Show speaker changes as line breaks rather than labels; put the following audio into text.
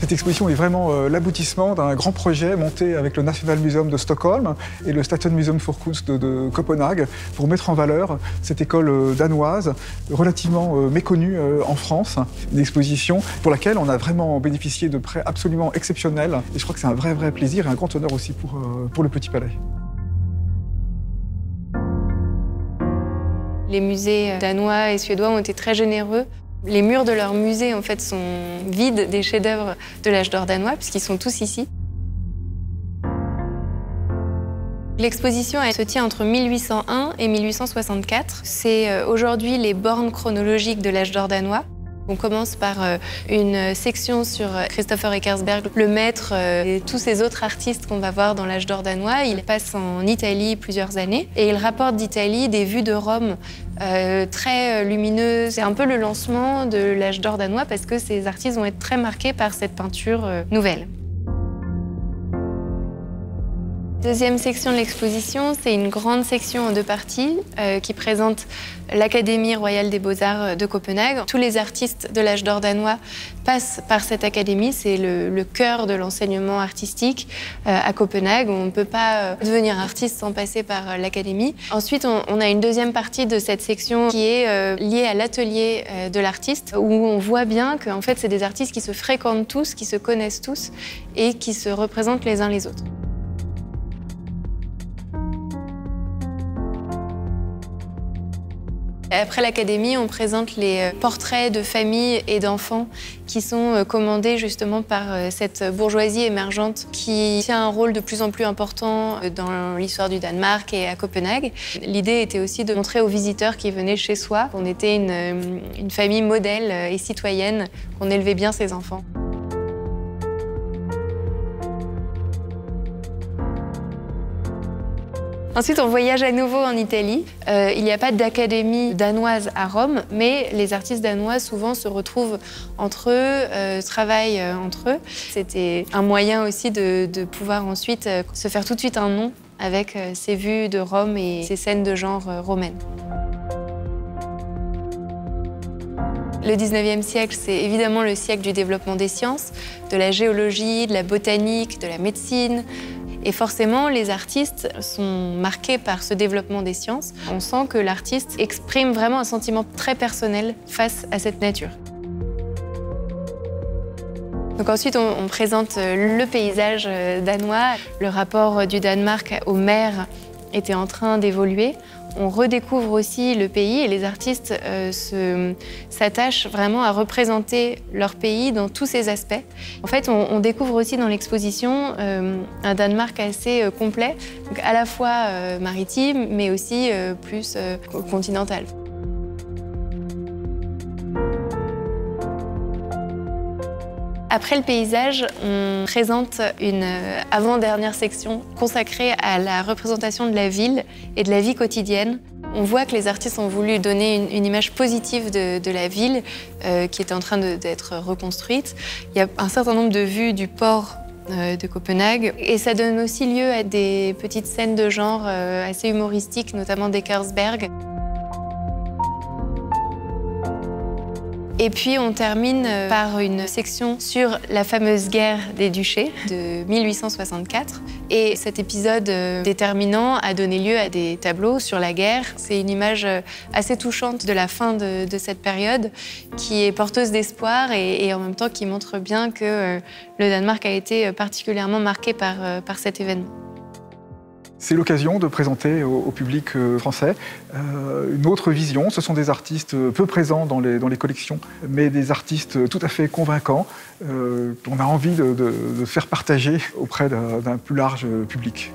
Cette exposition est vraiment l'aboutissement d'un grand projet monté avec le National Museum de Stockholm et le Statens Museum for Kunst de Copenhague pour mettre en valeur cette école danoise relativement méconnue en France. Une exposition pour laquelle on a vraiment bénéficié de prêts absolument exceptionnels et je crois que c'est un vrai plaisir et un grand honneur aussi pour le Petit Palais.
Les musées danois et suédois ont été très généreux. Les murs de leur musée en fait, sont vides des chefs-d'œuvre de l'âge d'or danois, puisqu'ils sont tous ici. L'exposition se tient entre 1801 et 1864. C'est aujourd'hui les bornes chronologiques de l'âge d'or danois. On commence par une section sur Christopher Eckersberg, le maître et tous ces autres artistes qu'on va voir dans l'âge d'or danois. Il passe en Italie plusieurs années et il rapporte d'Italie des vues de Rome très lumineuses. C'est un peu le lancement de l'âge d'or danois parce que ces artistes vont être très marqués par cette peinture nouvelle. Deuxième section de l'exposition, c'est une grande section en deux parties qui présente l'Académie royale des beaux-arts de Copenhague. Tous les artistes de l'âge d'or danois passent par cette académie. C'est le cœur de l'enseignement artistique à Copenhague. On ne peut pas devenir artiste sans passer par l'académie. Ensuite, on a une deuxième partie de cette section qui est liée à l'atelier de l'artiste, où on voit bien qu'en fait, c'est des artistes qui se fréquentent tous, qui se connaissent tous et qui se représentent les uns les autres. Après l'académie, on présente les portraits de familles et d'enfants qui sont commandés justement par cette bourgeoisie émergente qui tient un rôle de plus en plus important dans l'histoire du Danemark et à Copenhague. L'idée était aussi de montrer aux visiteurs qui venaient chez soi qu'on était une famille modèle et citoyenne, qu'on élevait bien ses enfants. Ensuite, on voyage à nouveau en Italie. Il n'y a pas d'académie danoise à Rome, mais les artistes danois souvent se retrouvent entre eux, travaillent entre eux. C'était un moyen aussi de pouvoir ensuite se faire tout de suite un nom avec ces vues de Rome et ces scènes de genre romaines. Le 19e siècle, c'est évidemment le siècle du développement des sciences, de la géologie, de la botanique, de la médecine. Et forcément, les artistes sont marqués par ce développement des sciences. On sent que l'artiste exprime vraiment un sentiment très personnel face à cette nature. Donc ensuite, on présente le paysage danois. Le rapport du Danemark aux mers était en train d'évoluer. On redécouvre aussi le pays et les artistes s'attachent vraiment à représenter leur pays dans tous ses aspects. En fait, on découvre aussi dans l'exposition un Danemark assez complet, donc à la fois maritime, mais aussi plus continental. Après le paysage, on présente une avant-dernière section consacrée à la représentation de la ville et de la vie quotidienne. On voit que les artistes ont voulu donner une image positive de la ville qui est en train d'être reconstruite. Il y a un certain nombre de vues du port de Copenhague et ça donne aussi lieu à des petites scènes de genre assez humoristiques, notamment d'Eckersberg. Et puis on termine par une section sur la fameuse guerre des duchés de 1864. Et cet épisode déterminant a donné lieu à des tableaux sur la guerre. C'est une image assez touchante de la fin de cette période qui est porteuse d'espoir et en même temps qui montre bien que le Danemark a été particulièrement marqué par cet événement.
C'est l'occasion de présenter au public français une autre vision. Ce sont des artistes peu présents dans les collections, mais des artistes tout à fait convaincants qu'on a envie de faire partager auprès d'un plus large public.